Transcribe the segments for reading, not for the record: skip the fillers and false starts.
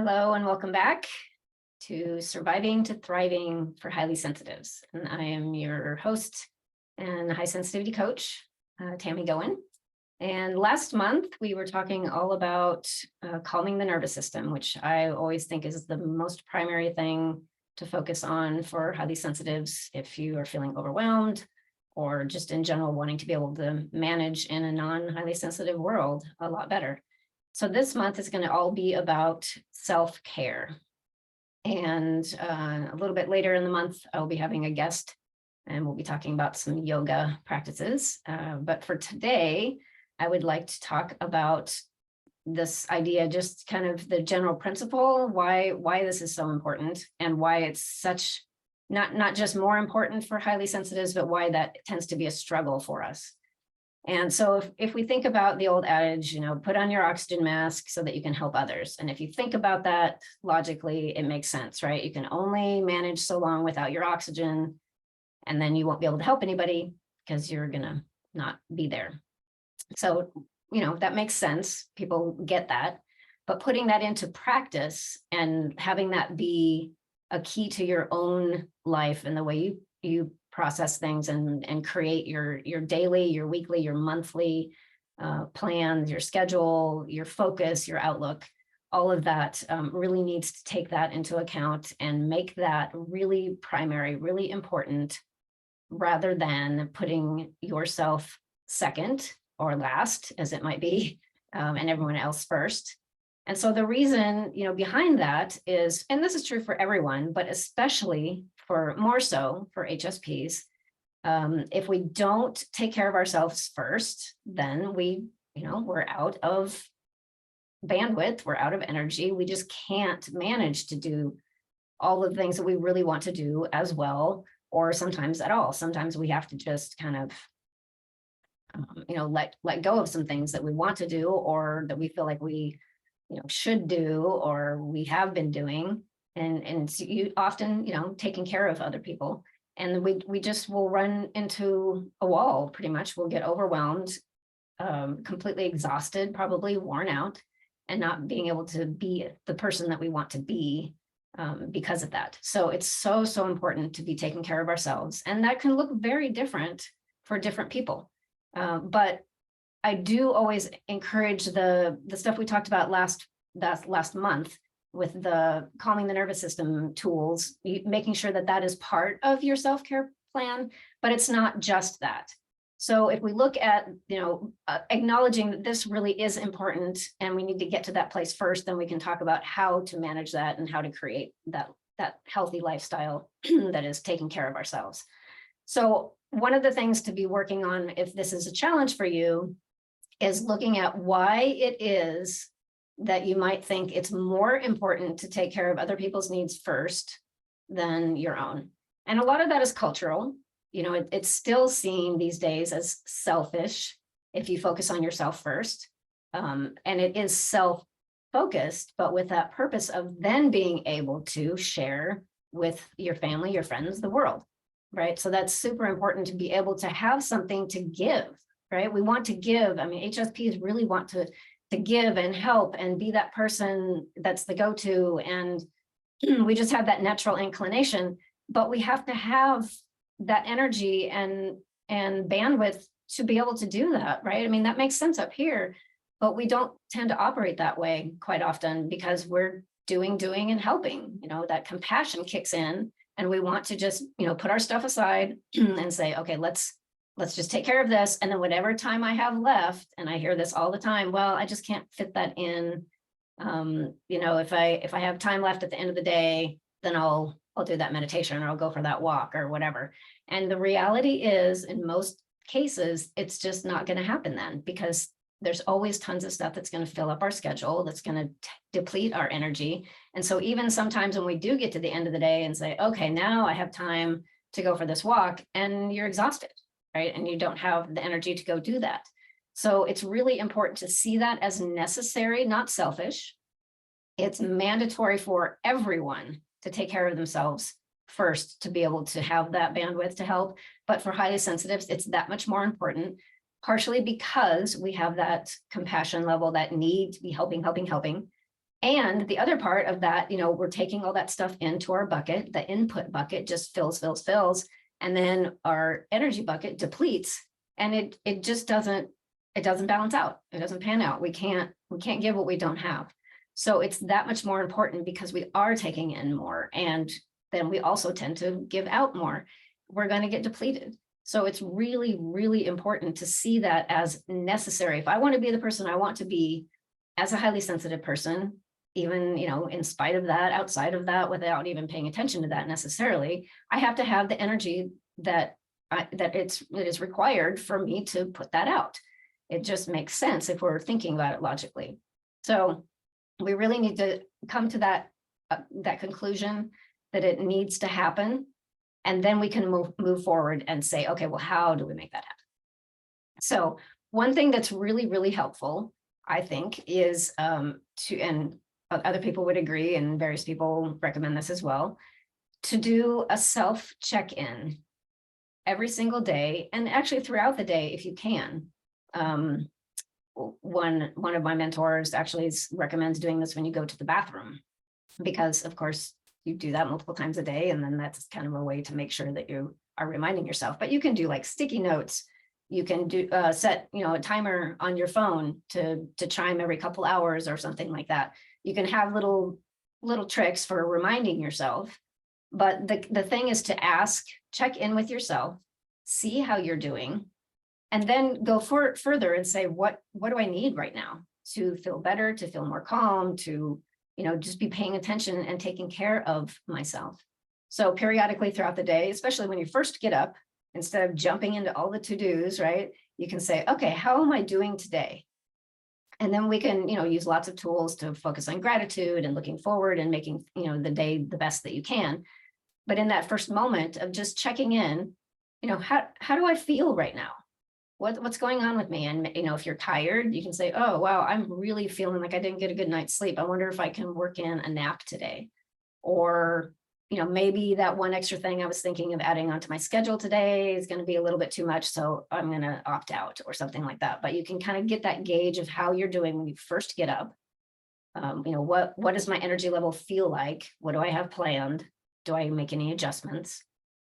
Hello and welcome back to Surviving to Thriving for Highly Sensitives. And I am your host and high sensitivity coach, Tammy Goen. And last month we were talking all about calming the nervous system, which I always think is the most primary thing to focus on for highly sensitives if you are feeling overwhelmed or just in general wanting to be able to manage in a non-highly sensitive world a lot better. So this month is going to all be about self-care. And a little bit later in the month, I'll be having a guest and we'll be talking about some yoga practices. But for today, I would like to talk about this idea, just kind of the general principle, why this is so important and why it's such, not just more important for highly sensitives, but why that tends to be a struggle for us. And so if we think about the old adage, put on your oxygen mask so that you can help others. And if you think about that logically, it makes sense, right? You can only manage so long without your oxygen, and then you won't be able to help anybody because you're going to not be there. So, that makes sense. People get that. But putting that into practice and having that be a key to your own life and the way you process things and create your daily, your weekly, your monthly plans, your schedule, your focus, your outlook, all of that really needs to take that into account and make that really primary, really important, rather than putting yourself second or last, as it might be, and everyone else first. And so the reason, behind that is, and this is true for everyone, but especially more so for HSPs, if we don't take care of ourselves first, then we're out of bandwidth, we're out of energy. We just can't manage to do all the things that we really want to do as well, or sometimes at all. Sometimes we have to just kind of, let go of some things that we want to do or that we feel like we, should do or we have been doing. And so you often, taking care of other people. And we just will run into a wall, pretty much. We'll get overwhelmed, completely exhausted, probably worn out, and not being able to be the person that we want to be because of that. So it's so important to be taking care of ourselves. And that can look very different for different people. But I do always encourage the stuff we talked about last month with the calming the nervous system tools, making sure that that is part of your self-care plan, but it's not just that. So if we look at, acknowledging that this really is important and we need to get to that place first, then we can talk about how to manage that and how to create that healthy lifestyle that is taking care of ourselves. So one of the things to be working on, if this is a challenge for you, is looking at why it is that you might think it's more important to take care of other people's needs first than your own. And a lot of that is cultural. It's still seen these days as selfish if you focus on yourself first. And it is self-focused, but with that purpose of then being able to share with your family, your friends, the world, right? So that's super important to be able to have something to give, right? We want to give. HSPs really want to give and help and be that person that's the go-to. And we just have that natural inclination, but we have to have that energy and bandwidth to be able to do that, right? That makes sense up here, but we don't tend to operate that way quite often because we're doing and helping. That compassion kicks in and we want to just, put our stuff aside and say, okay, let's just take care of this. And then whatever time I have left, and I hear this all the time, well, I just can't fit that in. If I have time left at the end of the day, then I'll do that meditation or I'll go for that walk or whatever. And the reality is, in most cases, it's just not going to happen then, because there's always tons of stuff that's going to fill up our schedule, that's going to deplete our energy. And so even sometimes when we do get to the end of the day and say, okay, now I have time to go for this walk, and you're exhausted, right? And you don't have the energy to go do that. So it's really important to see that as necessary, not selfish. It's mandatory for everyone to take care of themselves first to be able to have that bandwidth to help. But for highly sensitives, it's that much more important, partially because we have that compassion level, that need to be helping. And the other part of that, we're taking all that stuff into our bucket. The input bucket just fills, and then our energy bucket depletes, and it just doesn't balance out. It doesn't pan out. We can't give what we don't have. So it's that much more important because we are taking in more, and then we also tend to give out more. We're going to get depleted. So it's really, really important to see that as necessary. If I want to be the person I want to be as a highly sensitive person, even, in spite of that, outside of that, without even paying attention to that necessarily, I have to have the energy that is required for me to put that out. It just makes sense if we're thinking about it logically. So we really need to come to that conclusion that it needs to happen. And then we can move forward and say, okay, well, how do we make that happen? So one thing that's really, really helpful, I think, is and other people would agree, and various people recommend this as well, to do a self check-in every single day, and actually throughout the day if you can. One of my mentors actually recommends doing this when you go to the bathroom, because of course you do that multiple times a day, and then that's kind of a way to make sure that you are reminding yourself. But you can do like sticky notes. You can do set a timer on your phone to chime every couple hours or something like that. You can have little tricks for reminding yourself. But the thing is to check in with yourself, see how you're doing, and then go further and say, what do I need right now to feel better, to feel more calm, to just be paying attention and taking care of myself. So periodically throughout the day, especially when you first get up, instead of jumping into all the to-dos, right, you can say, okay, how am I doing today? And then we can, use lots of tools to focus on gratitude and looking forward and making, the day the best that you can. But in that first moment of just checking in, how do I feel right now? What's going on with me? And, if you're tired, you can say, oh, wow, I'm really feeling like I didn't get a good night's sleep. I wonder if I can work in a nap today. Or, maybe that one extra thing I was thinking of adding onto my schedule today is going to be a little bit too much, so I'm going to opt out or something like that. But you can kind of get that gauge of how you're doing when you first get up. What does my energy level feel like? What do I have planned? Do I make any adjustments?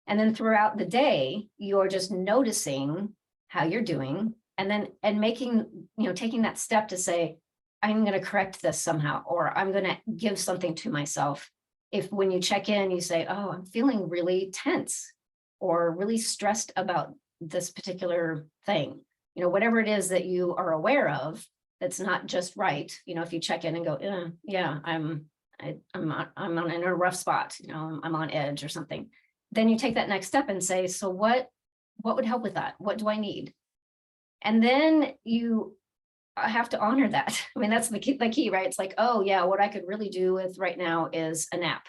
And then throughout the day, you're just noticing how you're doing, and making, taking that step to say, I'm going to correct this somehow, or I'm going to give something to myself. If when you check in, you say, oh, I'm feeling really tense or really stressed about this particular thing, whatever it is that you are aware of, that's not just right. If you check in and go, yeah, I'm in a rough spot, I'm on edge or something, then you take that next step and say, so what would help with that? What do I need? And then you have to honor that. I mean, that's the key, right? It's like, oh yeah, what I could really do with right now is a nap.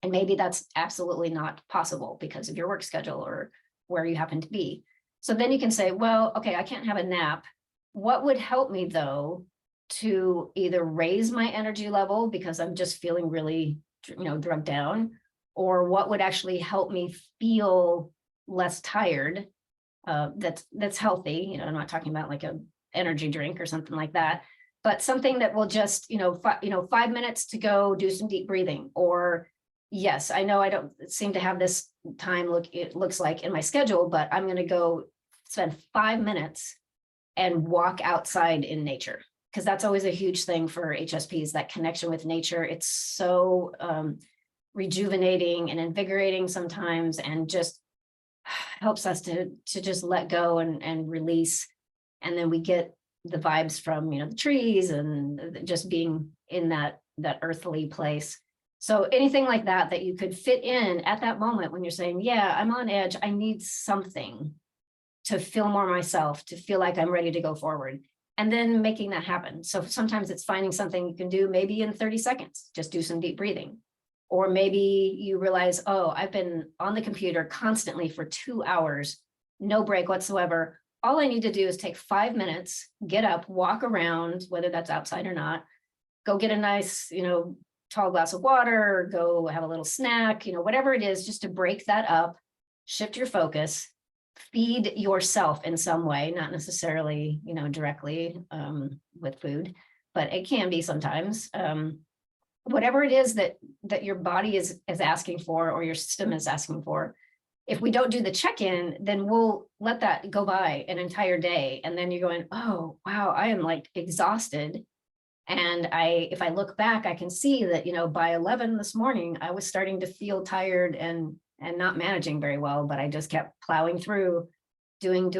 And maybe that's absolutely not possible because of your work schedule or where you happen to be. So then you can say, well, okay, I can't have a nap. What would help me though to either raise my energy level because I'm just feeling really, drugged down, or what would actually help me feel less tired? That's healthy. I'm not talking about like a energy drink or something like that, but something that will just, 5 minutes to go do some deep breathing. Or yes, I know I don't seem to have this time it looks like in my schedule, but I'm going to go spend 5 minutes and walk outside in nature, because that's always a huge thing for HSPs, that connection with nature. It's so rejuvenating and invigorating sometimes, and just helps us to just let go and release. And then we get the vibes from, the trees and just being in that earthly place. So anything like that you could fit in at that moment when you're saying, yeah, I'm on edge, I need something to feel more myself, to feel like I'm ready to go forward, and then making that happen. So sometimes it's finding something you can do maybe in 30 seconds, just do some deep breathing. Or maybe you realize, oh, I've been on the computer constantly for 2 hours, no break whatsoever. All I need to do is take 5 minutes, get up, walk around, whether that's outside or not, go get a nice, tall glass of water, go have a little snack, whatever it is, just to break that up, shift your focus, feed yourself in some way, not necessarily, directly with food, but it can be sometimes. Whatever it is that your body is asking for, or your system is asking for, if we don't do the check-in, then we'll let that go by an entire day. And then you're going, oh, wow, I am like exhausted. And if I look back, I can see that, by 11 this morning, I was starting to feel tired and not managing very well, but I just kept plowing through, doing,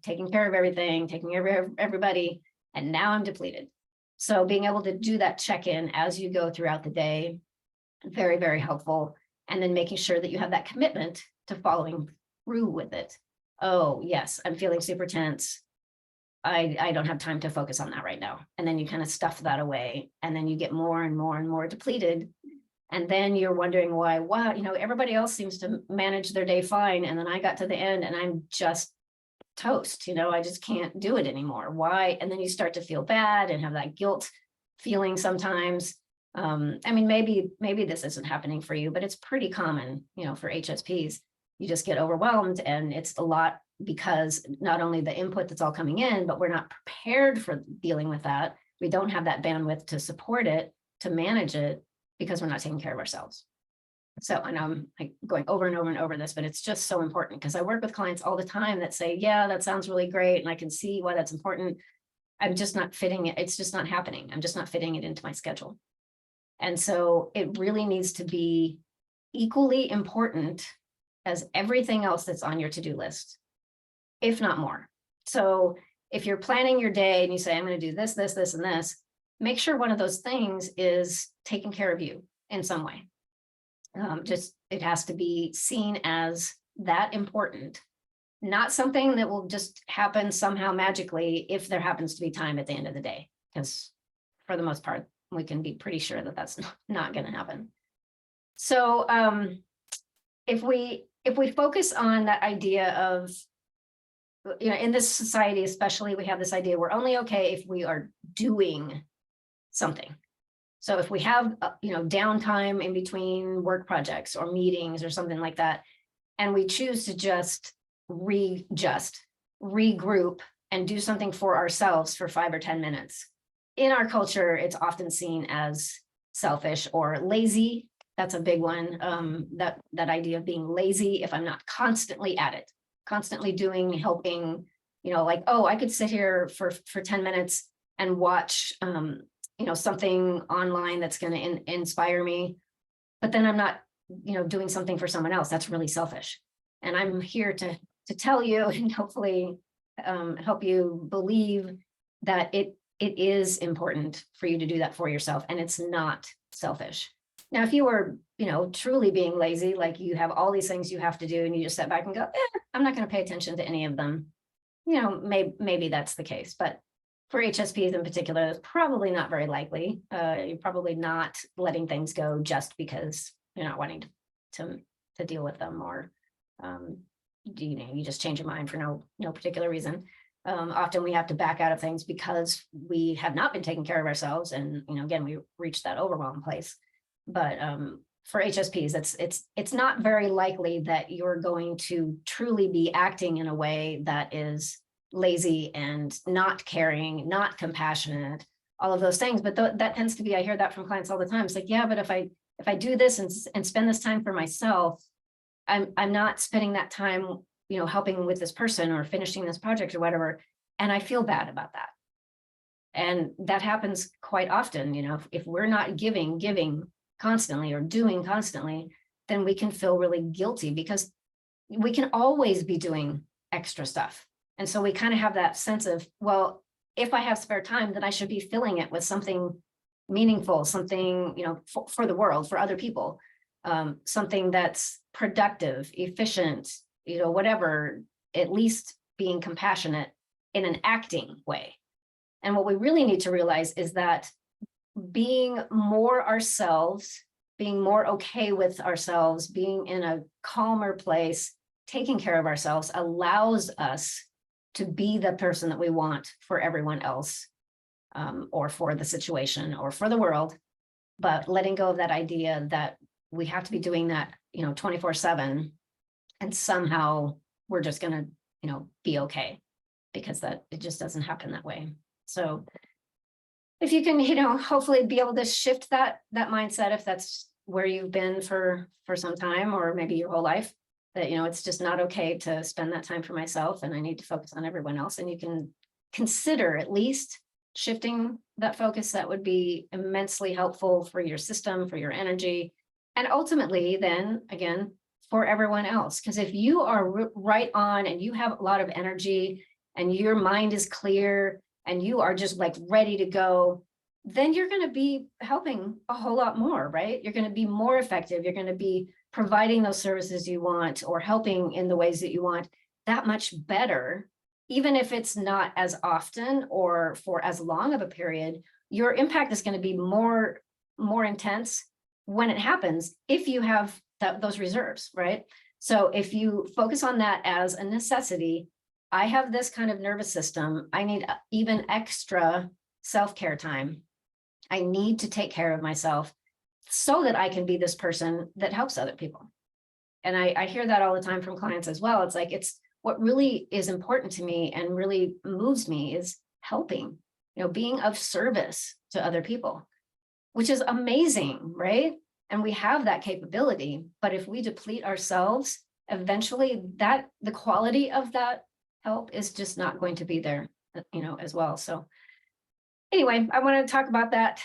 taking care of everything, taking care of everybody. And now I'm depleted. So being able to do that check-in as you go throughout the day, very, very helpful. And then making sure that you have that commitment to following through with it. Oh, yes, I'm feeling super tense. I don't have time to focus on that right now. And then you kind of stuff that away, and then you get more and more and more depleted. And then you're wondering why, wow, everybody else seems to manage their day fine. And then I got to the end and I'm just toast, I just can't do it anymore. Why? And then you start to feel bad and have that guilt feeling sometimes. Maybe this isn't happening for you, but it's pretty common, for HSPs. You just get overwhelmed, and it's a lot because not only the input that's all coming in, but we're not prepared for dealing with that. We don't have that bandwidth to support it, to manage it, because we're not taking care of ourselves. So I know I'm like going over and over and over this, but it's just so important, because I work with clients all the time that say, yeah, that sounds really great, and I can see why that's important. I'm just not fitting it. It's just not happening. I'm just not fitting it into my schedule. And so it really needs to be equally important as everything else that's on your to-do list, if not more. So if you're planning your day and you say, I'm going to do this, this, this, and this, make sure one of those things is taking care of you in some way. It has to be seen as that important, not something that will just happen somehow magically if there happens to be time at the end of the day, because for the most part, we can be pretty sure that that's not going to happen. So if we focus on that idea of, in this society especially, we have this idea we're only okay if we are doing something. So if we have, downtime in between work projects or meetings or something like that, and we choose to just regroup and do something for ourselves for 5 or 10 minutes, in our culture, it's often seen as selfish or lazy. That's a big one. That idea of being lazy, if I'm not constantly at it, constantly doing, helping, like, oh, I could sit here for 10 minutes and watch, something online that's going to inspire me, but then I'm not, doing something for someone else. That's really selfish. And I'm here to tell you, and hopefully help you believe that it is important for you to do that for yourself, and it's not selfish. Now, if you were, truly being lazy, like you have all these things you have to do and you just sit back and go, I'm not going to pay attention to any of them, maybe that's the case. But for HSPs in particular, that's probably not very likely. You're probably not letting things go just because you're not wanting to deal with them, or you just change your mind for no particular reason. Often we have to back out of things because we have not been taking care of ourselves, and again, we reach that overwhelm place. But for HSPs, it's not very likely that you're going to truly be acting in a way that is lazy and not caring, not compassionate, all of those things. But that tends to be, I hear that from clients all the time. It's like, yeah, but if I do this and spend this time for myself, I'm not spending that time, helping with this person or finishing this project or whatever. And I feel bad about that. And that happens quite often. If we're not giving constantly or doing constantly, then we can feel really guilty, because we can always be doing extra stuff. And so we kind of have that sense of, well, if I have spare time, then I should be filling it with something meaningful, something, for the world, for other people, something that's productive, efficient, whatever, at least being compassionate in an acting way. And what we really need to realize is that being more ourselves, being more okay with ourselves, being in a calmer place, taking care of ourselves allows us to be the person that we want for everyone else, or for the situation or for the world. But letting go of that idea that we have to be doing that, 24/7, and somehow we're just going to, be okay, because it just doesn't happen that way. So if you can, hopefully be able to shift that mindset, if that's where you've been for some time, or maybe your whole life, that, it's just not okay to spend that time for myself and I need to focus on everyone else. And you can consider at least shifting that focus. That would be immensely helpful for your system, for your energy, and ultimately then again, for everyone else. Because if you are right on and you have a lot of energy and your mind is clear and you are just like ready to go, then you're going to be helping a whole lot more, right? You're going to be more effective. You're going to be providing those services you want, or helping in the ways that you want, that much better. Even if it's not as often or for as long of a period, your impact is going to be more intense when it happens, if you have those reserves, right? So if you focus on that as a necessity, I have this kind of nervous system, I need even extra self-care time. I need to take care of myself so that I can be this person that helps other people. And I hear that all the time from clients as well. It's like, it's what really is important to me and really moves me is helping, being of service to other people, which is amazing, right? And we have that capability, but if we deplete ourselves, eventually the quality of that help is just not going to be there, as well. So anyway, I want to talk about that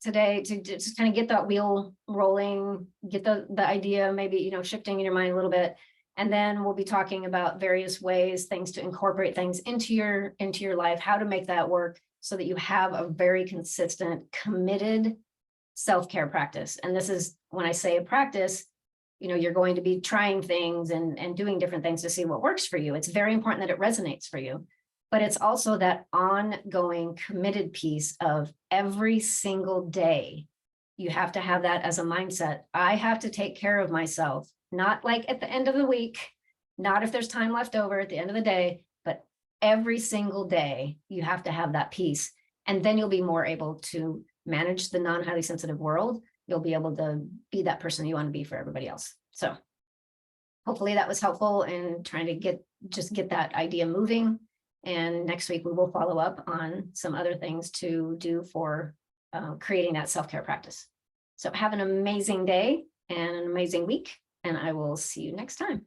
today to just kind of get that wheel rolling, get the idea maybe, shifting in your mind a little bit. And then we'll be talking about various ways, things to incorporate things into your life, how to make that work so that you have a very consistent, committed self-care practice. And this is when I say a practice, you're going to be trying things and doing different things to see what works for you. It's very important that it resonates for you. But it's also that ongoing committed piece of every single day. You have to have that as a mindset. I have to take care of myself, not like at the end of the week, not if there's time left over at the end of the day, but every single day you have to have that piece. And then you'll be more able to manage the non-highly sensitive world. You'll be able to be that person you want to be for everybody else. So hopefully that was helpful in trying to get that idea moving. And next week, we will follow up on some other things to do for creating that self-care practice. So have an amazing day and an amazing week, and I will see you next time.